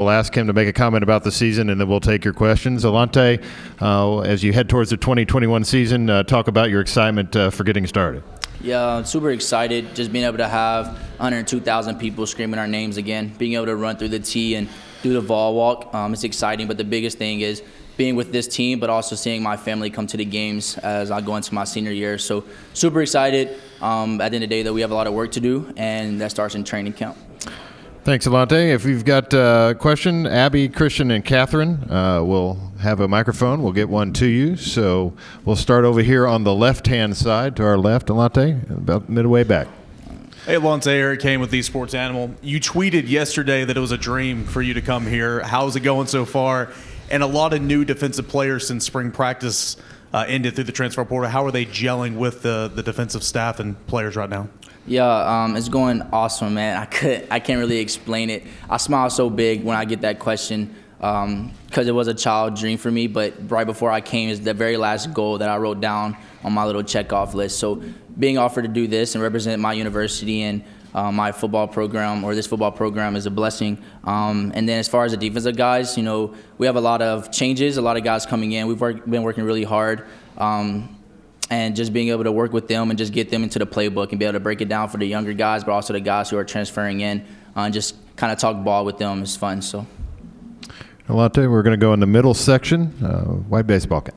We'll ask him to make a comment about the season, and then we'll take your questions. Alontae, as you head towards the 2021 season, talk about your excitement for getting started. Yeah, I'm super excited just being able to have 102,000 people screaming our names again, being able to run through the tee and do the ball walk. It's exciting, but the biggest thing is being with this team, but also seeing my family come to the games as I go into my senior year. So super excited. At the end of the day, though, we have a lot of work to do, and that starts in training camp. Thanks, Alontae. If you've got a question, Abby, Christian, and Catherine will have a microphone. We'll get one to you. So we'll start over here on the left-hand side, to our left, Alontae, about midway back. Hey, Alontae, Eric Kane with eSports Animal. You tweeted yesterday that it was a dream for you to come here. How's it going so far? And a lot of new defensive players since spring practice ended through the transfer portal. How are they gelling with the defensive staff and players right now? Yeah, it's going awesome, man. I can't really explain it. I smile so big when I get that question because it was a child dream for me. But right before I came is the very last goal that I wrote down on my little checkoff list. So being offered to do this and represent my university and my football program, or this football program, is a blessing. And then as far as the defensive guys, you know, we have a lot of changes, a lot of guys coming in. We've been working really hard. And just being able to work with them and just get them into the playbook and be able to break it down for the younger guys, but also the guys who are transferring in, and just kind of talk ball with them is fun. So, Alontae, we're going to go in the middle section. White baseball cap.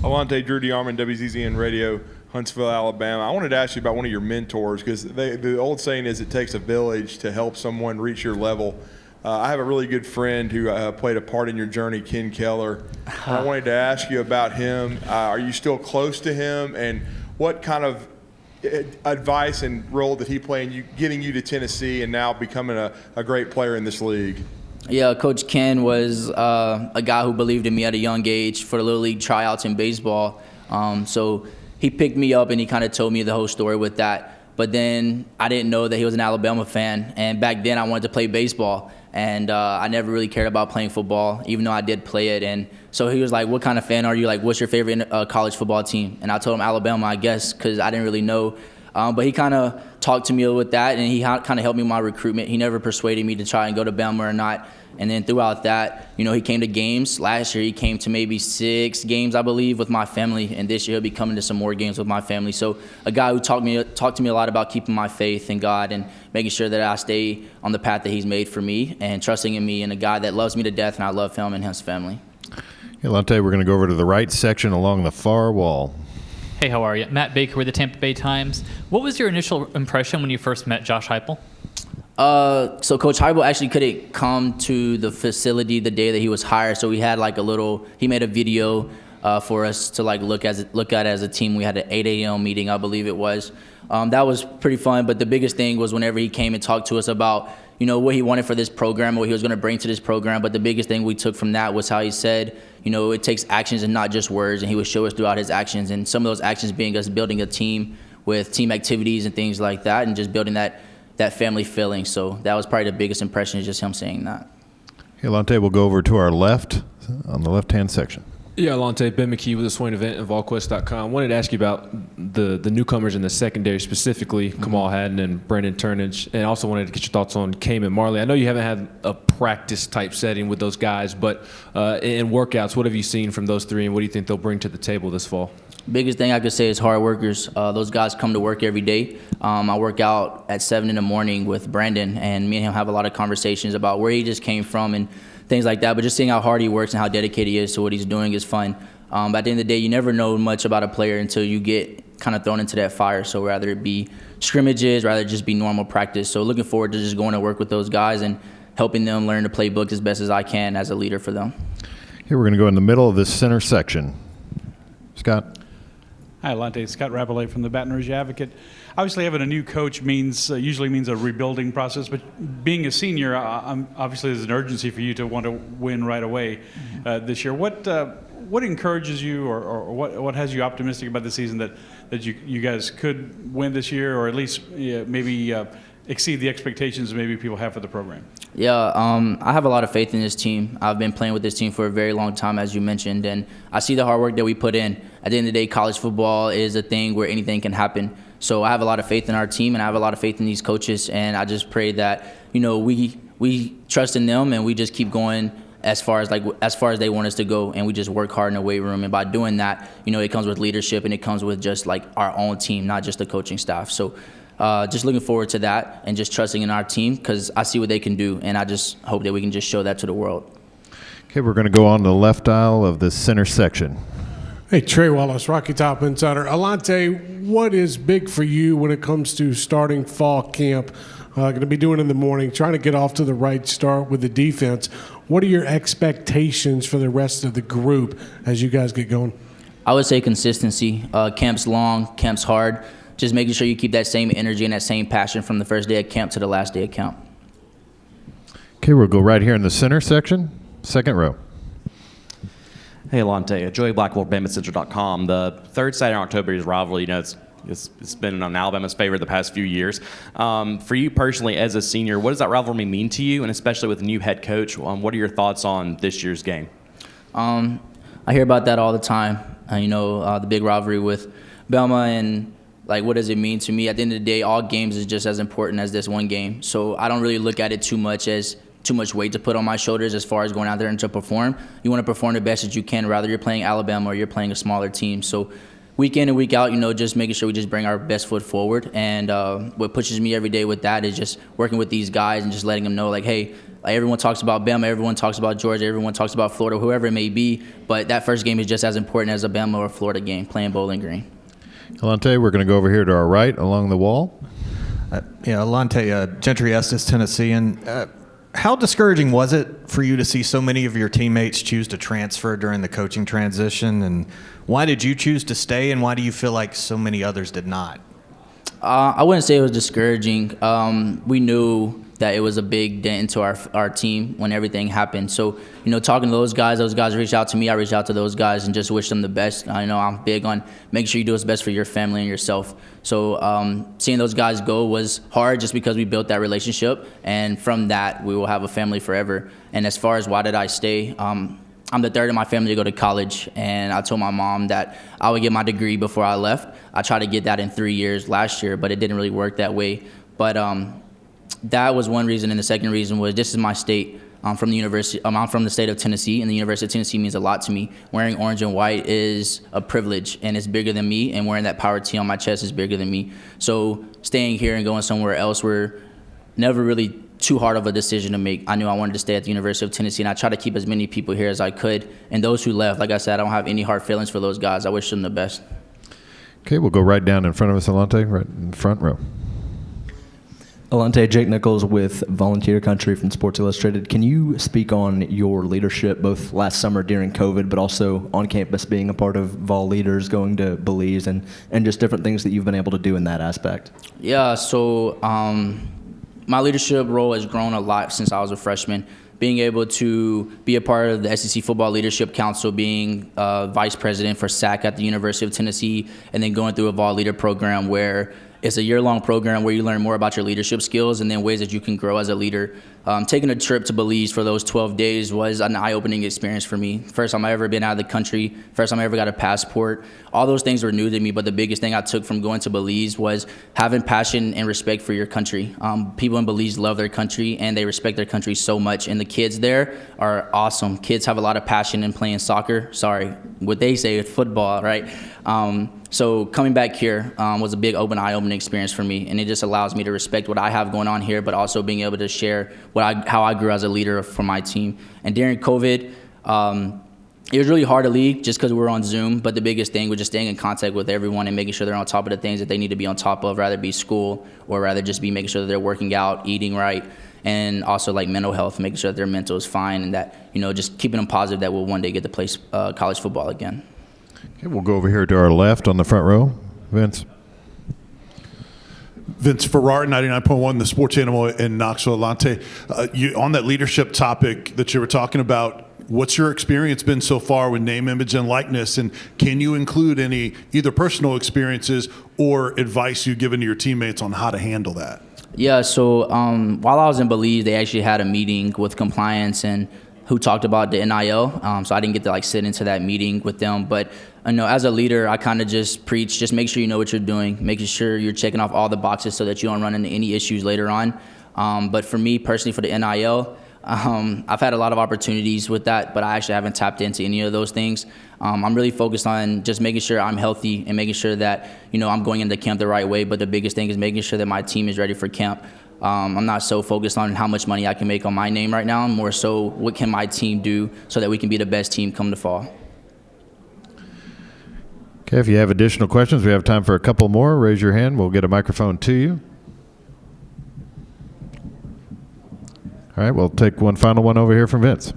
Alontae, Drew DeArmond, WZZN Radio, Huntsville, Alabama. I wanted to ask you about one of your mentors, because the old saying is it takes a village to help someone reach your level. I have a really good friend who played a part in your journey, Ken Keller. I wanted to ask you about him. Are you still close to him? And what kind of advice and role did he play in you, getting you to Tennessee and now becoming a great player in this league? Yeah, Coach Ken was a guy who believed in me at a young age for the Little League tryouts in baseball. So he picked me up and he kind of told me the whole story with that. But then I didn't know that he was an Alabama fan. And back then I wanted to play baseball. And I never really cared about playing football, even though I did play it. And so he was like, what kind of fan are you? Like, what's your favorite college football team? And I told him Alabama, I guess, because I didn't really know. But he kind of talked to me with that, and he kind of helped me with my recruitment. He never persuaded me to try and go to Bama or not. And then throughout that, you know, he came to games. Last year he came to maybe 6 games, I believe, with my family. And this year he'll be coming to some more games with my family. So a guy who talked to me a lot about keeping my faith in God and making sure that I stay on the path that he's made for me and trusting in me, and a guy that loves me to death, and I love him and his family. Hey, Alontae, we're going to go over to the right section along the far wall. Hey, how are you? Matt Baker with the Tampa Bay Times. What was your initial impression when you first met Josh Heupel? So Coach Heupel actually couldn't come to the facility the day that he was hired, so we had like he made a video for us to like look at as a team. We had an 8 a.m. meeting, I believe it was. That was pretty fun, but the biggest thing was whenever he came and talked to us about, you know, what he wanted for this program, what he was going to bring to this program. But the biggest thing we took from that was how he said, you know, it takes actions and not just words, and he would show us throughout his actions, and some of those actions being us building a team with team activities and things like that, and just building that family feeling. So that was probably the biggest impression, is just him saying that. Hey, Alontae, we'll go over to our left on the left-hand section. Yeah, Alontae, Ben McKee with the Swain event at VolQuest.com. Wanted to ask you about the newcomers in the secondary, specifically Kamal Haddon and Brandon Turnage, and also wanted to get your thoughts on Cayman Marley. I know you haven't had a practice-type setting with those guys, but in workouts, what have you seen from those three, and what do you think they'll bring to the table this fall? Biggest thing I could say is hard workers. Those guys come to work every day. I work out at 7 in the morning with Brandon, and me and him have a lot of conversations about where he just came from and things like that. But just seeing how hard he works and how dedicated he is to what he's doing is fun. But at the end of the day, you never know much about a player until you get kind of thrown into that fire. So rather it be scrimmages, rather just be normal practice. So looking forward to just going to work with those guys and helping them learn the playbook as best as I can as a leader for them. Here we're going to go in the middle of this center section. Scott. Hi, Alontae. Scott Rabalais from the Baton Rouge Advocate. Obviously, having a new coach usually means a rebuilding process, but being a senior, obviously there's an urgency for you to want to win right away this year. What encourages you, or what has you optimistic about the season that you guys could win this year, or at least maybe exceed the expectations maybe people have for the program? Yeah, I have a lot of faith in this team. I've been playing with this team for a very long time, as you mentioned, and I see the hard work that we put in. At the end of the day, college football is a thing where anything can happen. So I have a lot of faith in our team, and I have a lot of faith in these coaches, and I just pray that, you know, we we trust in them, and we just keep going as far as they want us to go, and we just work hard in the weight room. And by doing that, it comes with leadership, and it comes with just like our own team, not just the coaching staff. So just looking forward to that and just trusting in our team, because I see what they can do, and I just hope that we can just show that to the world. Okay, we're going to go on the left aisle of the center section. Hey, Trey Wallace, Rocky Top Insider. Alontae, what is big for you when it comes to starting fall camp? Going to be doing in the morning, trying to get off to the right start with the defense. What are your expectations for the rest of the group as you guys get going? I would say consistency. Camp's long, camp's hard. Just making sure you keep that same energy and that same passion from the first day of camp to the last day of camp. Okay, we'll go right here in the center section, second row. Hey, Alontae, Joey Blackwell, BamaCentral.com. The third Saturday in October is Rivalry. It's been on Alabama's favor the past few years. For you personally, as a senior, what does that rivalry mean to you, and especially with a new head coach? What are your thoughts on this year's game? I hear about that all the time. The big rivalry with Bama, and what does it mean to me? At the end of the day, all games is just as important as this one game. So I don't really look at it too much weight to put on my shoulders as far as going out there and to perform. You want to perform the best that you can, whether you're playing Alabama or you're playing a smaller team. So week in and week out, just making sure we just bring our best foot forward. And what pushes me every day with that is just working with these guys and just letting them know, hey, everyone talks about Bama, everyone talks about Georgia, everyone talks about Florida, whoever it may be, but that first game is just as important as a Bama or Florida game, playing Bowling Green. Alontae, we're going to go over here to our right along the wall. Alontae, Gentry Estes, Tennessean. How discouraging was it for you to see so many of your teammates choose to transfer during the coaching transition? And why did you choose to stay, and why do you feel like so many others did not? I wouldn't say it was discouraging. We knew that it was a big dent into our team when everything happened. So, talking to those guys reached out to me, I reached out to those guys and just wish them the best. I know I'm big on making sure you do what's best for your family and yourself. So seeing those guys go was hard just because we built that relationship, and from that, we will have a family forever. And as far as why did I stay, I'm the third in my family to go to college, and I told my mom that I would get my degree before I left. I tried to get that in 3 years last year, but it didn't really work that way. But that was one reason, and the second reason was this is my state. I'm from the state of Tennessee, and the University of Tennessee means a lot to me. Wearing orange and white is a privilege, and it's bigger than me, and wearing that power T on my chest is bigger than me. So staying here and going somewhere else were never really too hard of a decision to make. I knew I wanted to stay at the University of Tennessee, and I tried to keep as many people here as I could. And those who left, like I said, I don't have any hard feelings for those guys. I wish them the best. Okay, we'll go right down in front of us, Alontae, right in the front row. Alontae, Jake Nichols with Volunteer Country from Sports Illustrated. Can you speak on your leadership both last summer during COVID, but also on campus being a part of Vol Leaders, going to Belize, and just different things that you've been able to do in that aspect? Yeah, so my leadership role has grown a lot since I was a freshman. Being able to be a part of the SEC Football Leadership Council, being vice president for SAC at the University of Tennessee, and then going through a Vol Leader program where it's a year-long program where you learn more about your leadership skills and then ways that you can grow as a leader. Taking a trip to Belize for those 12 days was an eye-opening experience for me. First time I ever been out of the country, first time I ever got a passport. All those things were new to me, but the biggest thing I took from going to Belize was having passion and respect for your country. People in Belize love their country, and they respect their country so much, and the kids there are awesome. Kids have a lot of passion in playing soccer. Sorry, what they say is football, right? So coming back here was a big eye-opening experience for me, and it just allows me to respect what I have going on here, but also being able to share how I grew as a leader for my team. And during COVID, it was really hard to lead just because we were on Zoom, but the biggest thing was just staying in contact with everyone and making sure they're on top of the things that they need to be on top of, rather be school or rather just be making sure that they're working out, eating right, and also like mental health, making sure that their mental is fine, and that, just keeping them positive that we'll one day get to play college football again. Okay, we'll go over here to our left on the front row. Vince. Vince Ferrara, 99.1, the sports animal in Knoxville. Alontae, on that leadership topic that you were talking about, what's your experience been so far with name, image, and likeness? And can you include any either personal experiences or advice you've given to your teammates on how to handle that? Yeah, so while I was in Belize, they actually had a meeting with compliance and who talked about the NIL. So I didn't get to sit into that meeting with them. But as a leader, I kind of just preach, just make sure you know what you're doing, making sure you're checking off all the boxes so that you don't run into any issues later on. But for me personally, for the NIL, I've had a lot of opportunities with that, but I actually haven't tapped into any of those things. I'm really focused on just making sure I'm healthy and making sure that, I'm going into camp the right way. But the biggest thing is making sure that my team is ready for camp. I'm not so focused on how much money I can make on my name right now. I'm more so what can my team do so that we can be the best team come the fall. Okay, if you have additional questions, we have time for a couple more. Raise your hand. We'll get a microphone to you. All right, we'll take one final one over here from Vince.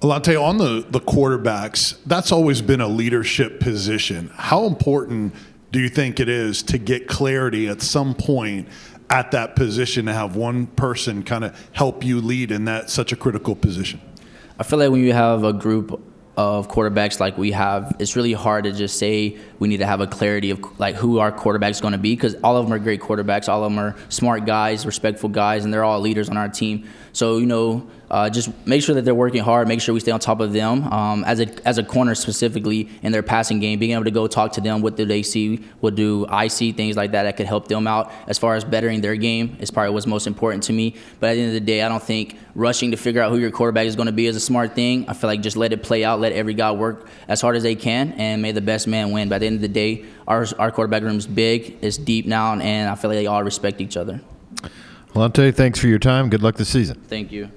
Alontae, on the quarterbacks, that's always been a leadership position. How important do you think it is to get clarity at some point at that position to have one person kind of help you lead in that such a critical position? I feel like when you have a group of quarterbacks like we have, it's really hard to just say we need to have a clarity of like who our quarterback's going to be, because all of them are great quarterbacks, all of them are smart guys, respectful guys, and they're all leaders on our team. So just make sure that they're working hard, make sure we stay on top of them. As a corner specifically in their passing game, being able to go talk to them, what do they see, what do I see, things like that could help them out as far as bettering their game is probably what's most important to me. But at the end of the day, I don't think rushing to figure out who your quarterback is going to be is a smart thing. I feel like just let it play out, let every guy work as hard as they can, and may the best man win. But at the end of the day, our quarterback room is big, it's deep now, and I feel like they all respect each other. Alontae, thanks for your time. Good luck this season. Thank you.